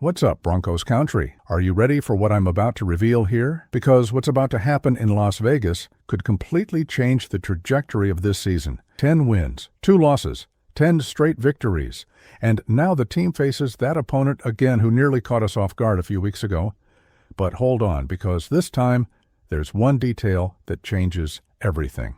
What's up, Broncos country? Are you ready for what I'm about to reveal here? Because what's about to happen in Las Vegas could completely change the trajectory of this season. 10 wins, 2 losses, 10 straight victories. And now the team faces that opponent again who nearly caught us off guard a few weeks ago. But hold on, because this time there's one detail that changes everything.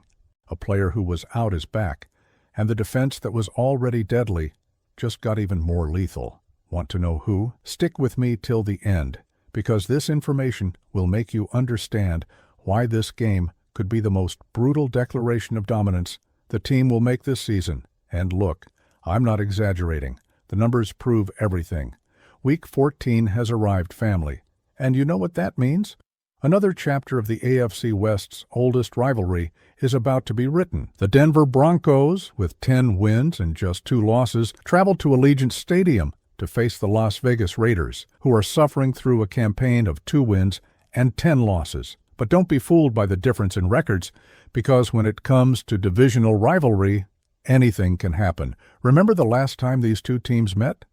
A player who was out is back, and the defense that was already deadly just got even more lethal. Want to know who? Stick with me till the end, because this information will make you understand why this game could be the most brutal declaration of dominance the team will make this season. And look, I'm not exaggerating. The numbers prove everything. Week 14 has arrived, family. And you know what that means? Another chapter of the AFC West's oldest rivalry is about to be written. The Denver Broncos, with 10 wins and just 2 losses, traveled to Allegiant Stadium to face the Las Vegas Raiders, who are suffering through a campaign of 2 wins and 10 losses. But don't be fooled by the difference in records, because when it comes to divisional rivalry, anything can happen. Remember the last time these two teams met?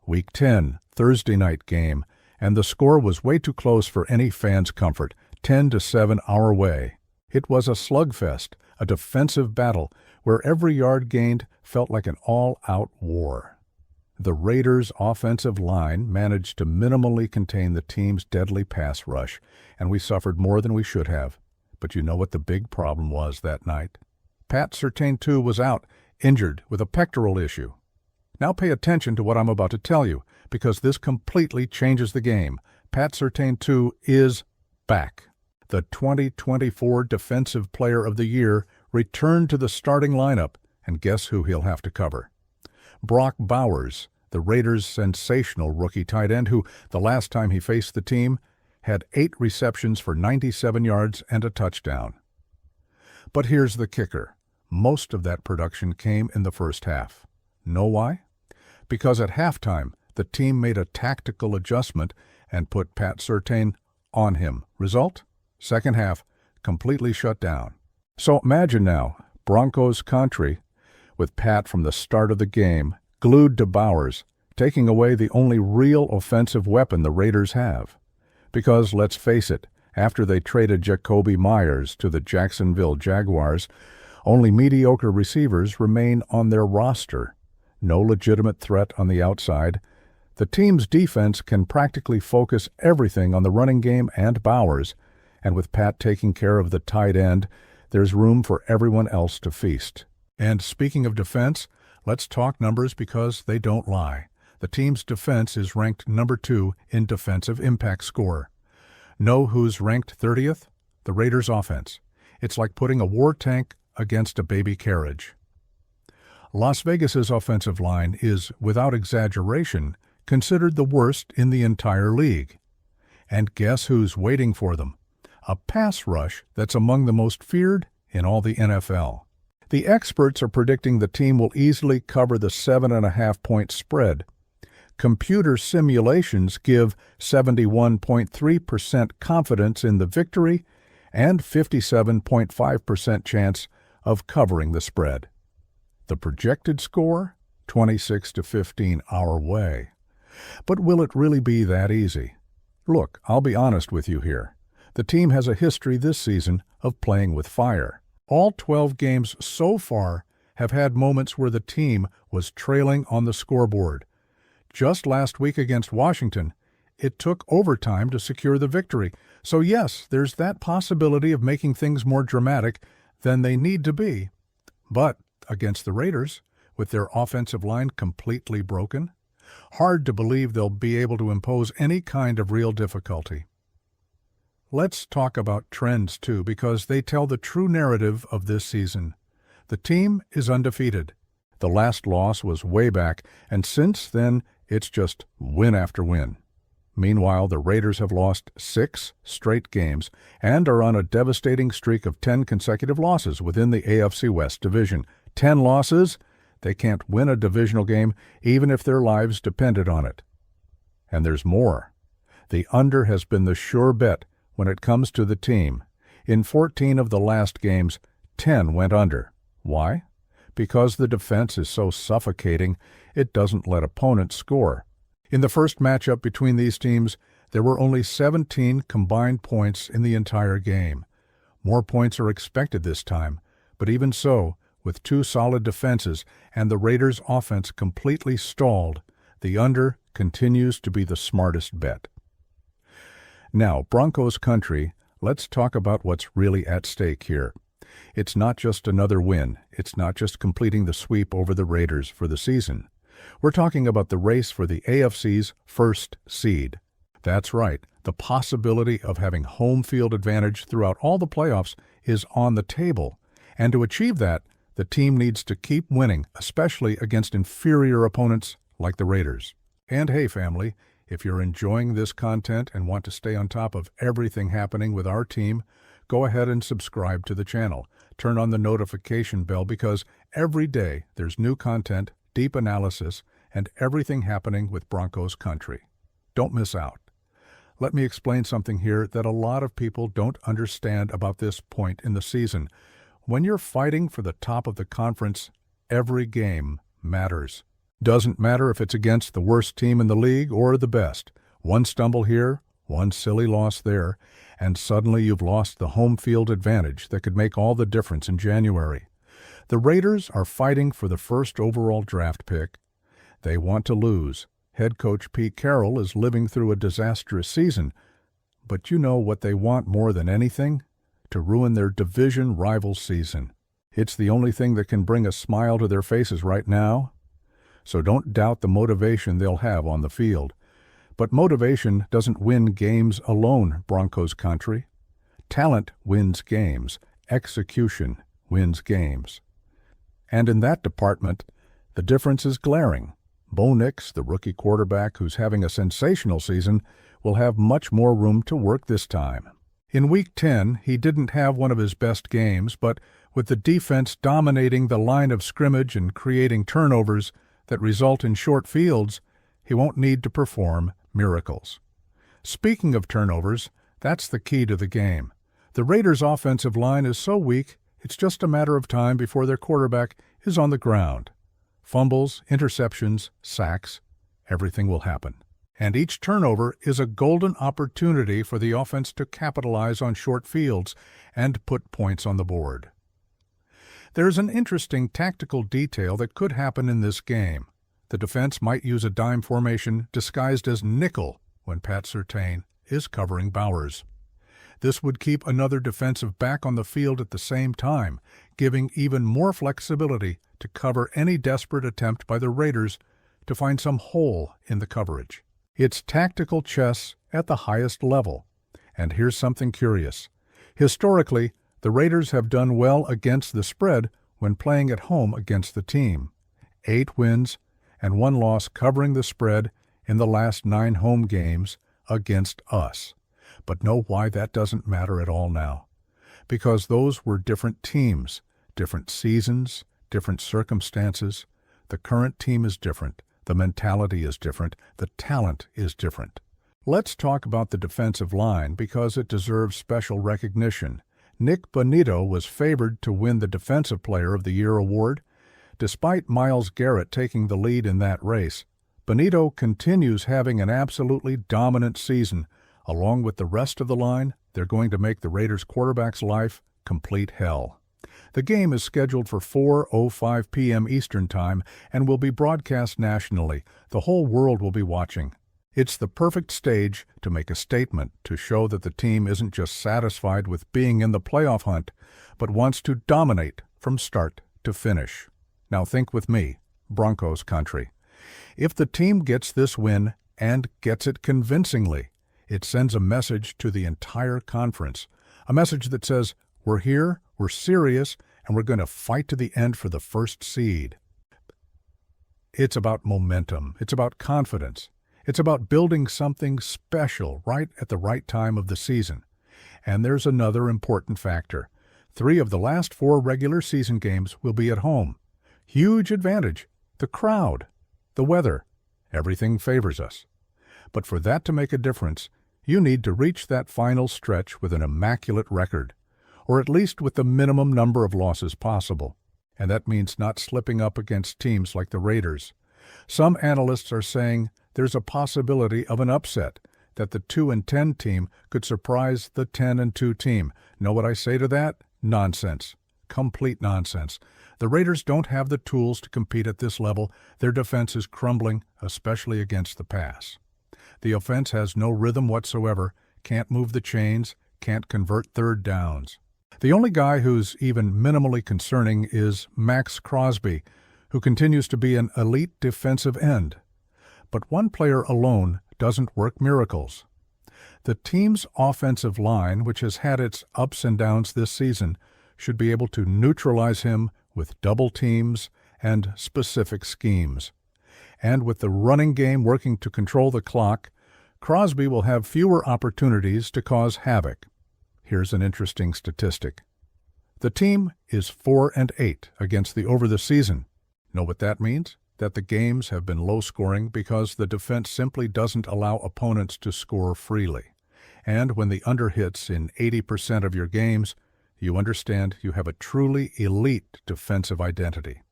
Week 10, Thursday night game, and the score was way too close for any fan's comfort, 10-7 our way. It was a slugfest, a defensive battle, where every yard gained felt like an all-out war. The Raiders' offensive line managed to minimally contain the team's deadly pass rush, and we suffered more than we should have. But you know what the big problem was that night? Pat Surtain, too, was out, injured with a pectoral issue. Now pay attention to what I'm about to tell you, because this completely changes the game. Pat Surtain, too, is back. The 2024 Defensive Player of the Year returned to the starting lineup, and guess who he'll have to cover? Brock Bowers, the Raiders' sensational rookie tight end who, the last time he faced the team, had 8 receptions for 97 yards and a touchdown. But here's the kicker. Most of that production came in the first half. Know why? Because at halftime, the team made a tactical adjustment and put Pat Surtain on him. Result? Second half, completely shut down. So imagine now, Broncos country, with Pat from the start of the game, glued to Bowers, taking away the only real offensive weapon the Raiders have. Because, let's face it, after they traded Jacoby Myers to the Jacksonville Jaguars, only mediocre receivers remain on their roster. No legitimate threat on the outside. The team's defense can practically focus everything on the running game and Bowers, and with Pat taking care of the tight end, there's room for everyone else to feast. And speaking of defense, let's talk numbers because they don't lie. The team's defense is ranked number 2 in defensive impact score. Know who's ranked 30th? The Raiders' offense. It's like putting a war tank against a baby carriage. Las Vegas's offensive line is, without exaggeration, considered the worst in the entire league. And guess who's waiting for them? A pass rush that's among the most feared in all the NFL. The experts are predicting the team will easily cover the 7.5-point spread. Computer simulations give 71.3% confidence in the victory and 57.5% chance of covering the spread. The projected score? 26-15 our way. But will it really be that easy? Look, I'll be honest with you here. The team has a history this season of playing with fire. All 12 games so far have had moments where the team was trailing on the scoreboard. Just last week against Washington, it took overtime to secure the victory. So yes, there's that possibility of making things more dramatic than they need to be. But against the Raiders, with their offensive line completely broken, hard to believe they'll be able to impose any kind of real difficulty. Let's talk about trends, too, because they tell the true narrative of this season. The team is undefeated. The last loss was way back, and since then, it's just win after win. Meanwhile, the Raiders have lost 6 straight games and are on a devastating streak of 10 consecutive losses within the AFC West division. 10 losses? They can't win a divisional game even if their lives depended on it. And there's more. The under has been the sure bet when it comes to the team. In 14 of the last games, 10 went under. Why? Because the defense is so suffocating, it doesn't let opponents score. In the first matchup between these teams, there were only 17 combined points in the entire game. More points are expected this time, but even so, with two solid defenses and the Raiders' offense completely stalled, the under continues to be the smartest bet. Now, Broncos country, let's talk about what's really at stake here. It's not just another win. It's not just completing the sweep over the Raiders for the season. We're talking about the race for the AFC's first seed. That's right, the possibility of having home field advantage throughout all the playoffs is on the table. And to achieve that, the team needs to keep winning, especially against inferior opponents like the Raiders. And hey, family, if you're enjoying this content and want to stay on top of everything happening with our team, go ahead and subscribe to the channel. Turn on the notification bell because every day there's new content, deep analysis, and everything happening with Broncos country. Don't miss out. Let me explain something here that a lot of people don't understand about this point in the season. When you're fighting for the top of the conference, every game matters. Doesn't matter if it's against the worst team in the league or the best. One stumble here, one silly loss there, and suddenly you've lost the home field advantage that could make all the difference in January. The Raiders are fighting for the first overall draft pick. They want to lose. Head coach Pete Carroll is living through a disastrous season. But you know what they want more than anything? To ruin their division rival season. It's the only thing that can bring a smile to their faces right now. So don't doubt the motivation they'll have on the field. But motivation doesn't win games alone, Broncos country. Talent wins games. Execution wins games. And in that department, the difference is glaring. Bo Nix, the rookie quarterback who's having a sensational season, will have much more room to work this time. In Week 10, he didn't have one of his best games, but with the defense dominating the line of scrimmage and creating turnovers that result in short fields, he won't need to perform miracles. Speaking of turnovers, that's the key to the game. The Raiders' offensive line is so weak, it's just a matter of time before their quarterback is on the ground. Fumbles, interceptions, sacks, everything will happen. And each turnover is a golden opportunity for the offense to capitalize on short fields and put points on the board. There's an interesting tactical detail that could happen in this game. The defense might use a dime formation disguised as nickel when Pat Surtain is covering Bowers. This would keep another defensive back on the field at the same time, giving even more flexibility to cover any desperate attempt by the Raiders to find some hole in the coverage. It's tactical chess at the highest level. And here's something curious. Historically, the Raiders have done well against the spread when playing at home against the team. 8 wins and 1 loss covering the spread in the last 9 home games against us. But know why that doesn't matter at all now. Because those were different teams, different seasons, different circumstances. The current team is different. The mentality is different. The talent is different. Let's talk about the defensive line because it deserves special recognition. Nick Bonitto was favored to win the Defensive Player of the Year award. Despite Myles Garrett taking the lead in that race, Bonitto continues having an absolutely dominant season. Along with the rest of the line, they're going to make the Raiders' quarterback's life complete hell. The game is scheduled for 4:05 p.m. Eastern Time and will be broadcast nationally. The whole world will be watching. It's the perfect stage to make a statement to show that the team isn't just satisfied with being in the playoff hunt, but wants to dominate from start to finish. Now think with me, Broncos country. If the team gets this win and gets it convincingly, it sends a message to the entire conference, a message that says, we're here, we're serious, and we're going to fight to the end for the first seed. It's about momentum. It's about confidence. It's about building something special right at the right time of the season. And there's another important factor. 3 of the last 4 regular season games will be at home. Huge advantage. The crowd. The weather. Everything favors us. But for that to make a difference, you need to reach that final stretch with an immaculate record, or at least with the minimum number of losses possible. And that means not slipping up against teams like the Raiders. Some analysts are saying there's a possibility of an upset, that the 2-10 team could surprise the 10-2 team. Know what I say to that? Nonsense. Complete nonsense. The Raiders don't have the tools to compete at this level. Their defense is crumbling, especially against the pass. The offense has no rhythm whatsoever, can't move the chains, can't convert third downs. The only guy who's even minimally concerning is Max Crosby, who continues to be an elite defensive end. But one player alone doesn't work miracles. The team's offensive line, which has had its ups and downs this season, should be able to neutralize him with double teams and specific schemes. And with the running game working to control the clock, Crosby will have fewer opportunities to cause havoc. Here's an interesting statistic. The team is 4-8 against the over the season. Know what that means? That the games have been low-scoring because the defense simply doesn't allow opponents to score freely. And when the under hits in 80% of your games, you understand you have a truly elite defensive identity.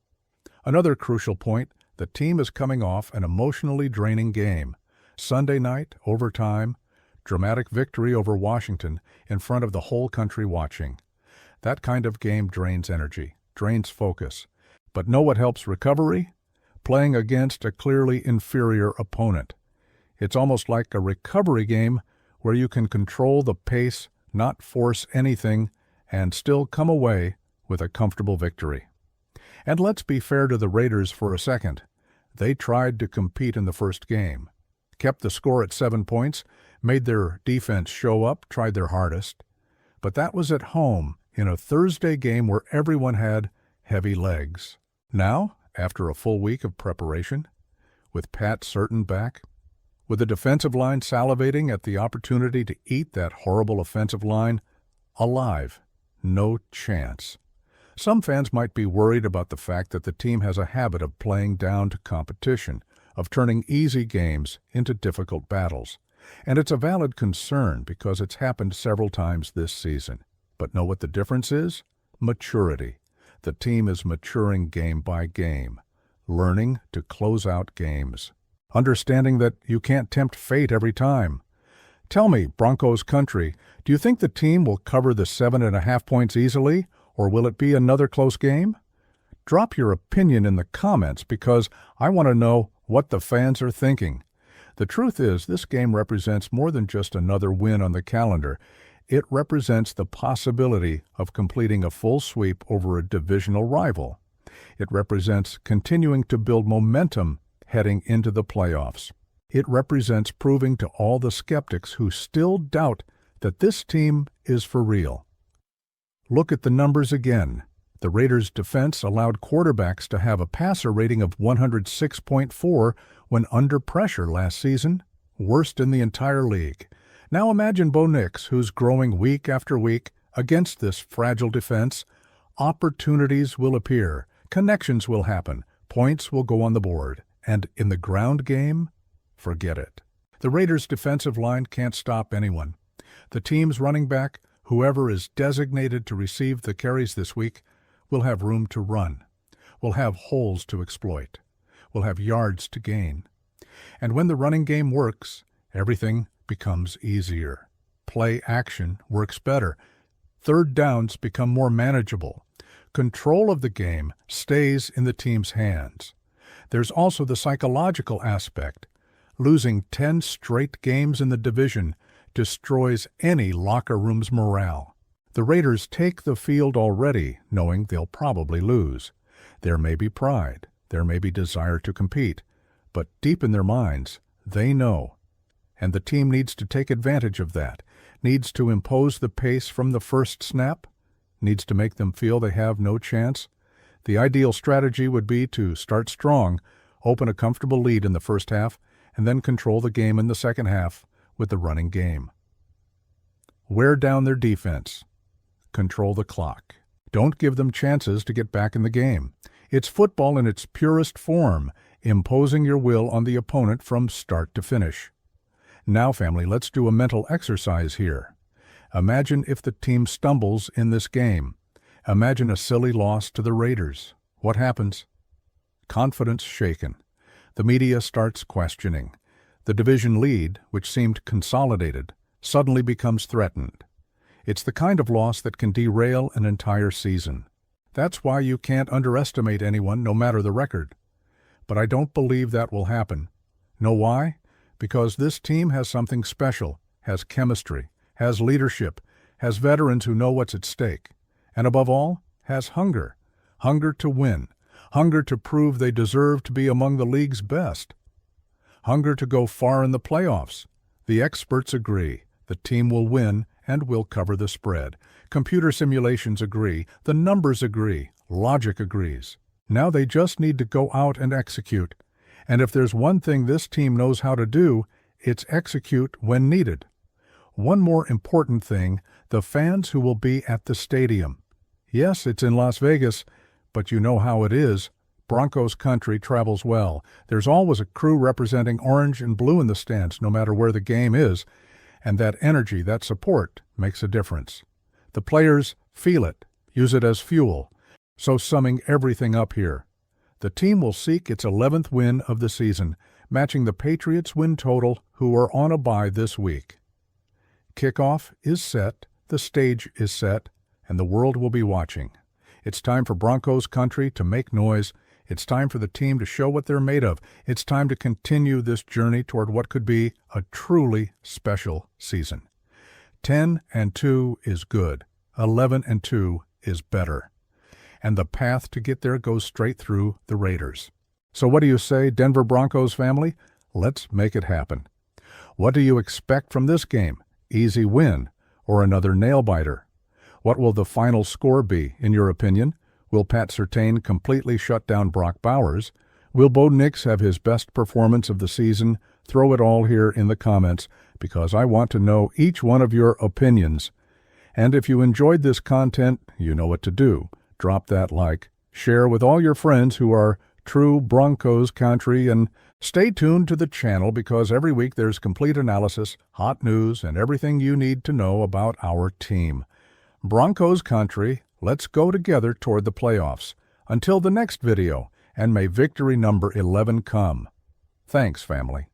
Another crucial point, the team is coming off an emotionally draining game. Sunday night, overtime, dramatic victory over Washington in front of the whole country watching. That kind of game drains energy, drains focus. But know what helps recovery? Playing against a clearly inferior opponent. It's almost like a recovery game where you can control the pace, not force anything, and still come away with a comfortable victory. And let's be fair to the Raiders for a second. They tried to compete in the first game, kept the score at 7 points, made their defense show up, tried their hardest. But that was at home in a Thursday game where everyone had heavy legs. Now, after a full week of preparation, with Pat Certain back, with the defensive line salivating at the opportunity to eat that horrible offensive line alive, no chance. Some fans might be worried about the fact that the team has a habit of playing down to competition, of turning easy games into difficult battles. And it's a valid concern because it's happened several times this season. But know what the difference is? Maturity. The team is maturing game by game, learning to close out games, understanding that you can't tempt fate every time. Tell me, Broncos country, do you think the team will cover the 7.5 points easily, or will it be another close game? Drop your opinion in the comments because I want to know what the fans are thinking. The truth is, this game represents more than just another win on the calendar. It represents the possibility of completing a full sweep over a divisional rival. It represents continuing to build momentum heading into the playoffs. It represents proving to all the skeptics who still doubt that this team is for real. Look at the numbers again. The Raiders' defense allowed quarterbacks to have a passer rating of 106.4 when under pressure last season, worst in the entire league. Now imagine Bo Nix, who's growing week after week against this fragile defense. Opportunities will appear, connections will happen, points will go on the board, and in the ground game, forget it. The Raiders' defensive line can't stop anyone. The team's running back, whoever is designated to receive the carries this week, will have room to run, will have holes to exploit, will have yards to gain. And when the running game works, everything becomes easier. Play action works better. Third downs become more manageable. Control of the game stays in the team's hands. There's also the psychological aspect. Losing 10 straight games in the division destroys any locker room's morale. The Raiders take the field already, knowing they'll probably lose. There may be pride, there may be desire to compete, but deep in their minds, they know. And the team needs to take advantage of that, needs to impose the pace from the first snap, needs to make them feel they have no chance. The ideal strategy would be to start strong, open a comfortable lead in the first half, and then control the game in the second half with the running game. Wear down their defense. Control the clock. Don't give them chances to get back in the game. It's football in its purest form, imposing your will on the opponent from start to finish. Now, family, let's do a mental exercise here. Imagine if the team stumbles in this game. Imagine a silly loss to the Raiders. What happens? Confidence shaken. The media starts questioning. The division lead, which seemed consolidated, suddenly becomes threatened. It's the kind of loss that can derail an entire season. That's why you can't underestimate anyone, no matter the record. But I don't believe that will happen. Know why? Because this team has something special, has chemistry, has leadership, has veterans who know what's at stake, and above all, has hunger. Hunger to win. Hunger to prove they deserve to be among the league's best. Hunger to go far in the playoffs. The experts agree. The team will win and will cover the spread. Computer simulations agree. The numbers agree. Logic agrees. Now they just need to go out and execute. And if there's one thing this team knows how to do, it's execute when needed. One more important thing, the fans who will be at the stadium. Yes, it's in Las Vegas, but you know how it is. Broncos country travels well. There's always a crew representing orange and blue in the stands, no matter where the game is, and that energy, that support, makes a difference. The players feel it, use it as fuel. So summing everything up here, the team will seek its 11th win of the season, matching the Patriots' win total, who are on a bye this week. Kickoff is set, the stage is set, and the world will be watching. It's time for Broncos country to make noise. It's time for the team to show what they're made of. It's time to continue this journey toward what could be a truly special season. 10-2 is good. 11-2 is better. And the path to get there goes straight through the Raiders. So what do you say, Denver Broncos family? Let's make it happen. What do you expect from this game? Easy win or another nail-biter? What will the final score be, in your opinion? Will Pat Surtain completely shut down Brock Bowers? Will Bo Nix have his best performance of the season? Throw it all here in the comments, because I want to know each one of your opinions. And if you enjoyed this content, you know what to do. Drop that like, share with all your friends who are true Broncos country, and stay tuned to the channel because every week there's complete analysis, hot news, and everything you need to know about our team. Broncos country, let's go together toward the playoffs. Until the next video, and may victory number 11 come. Thanks, family.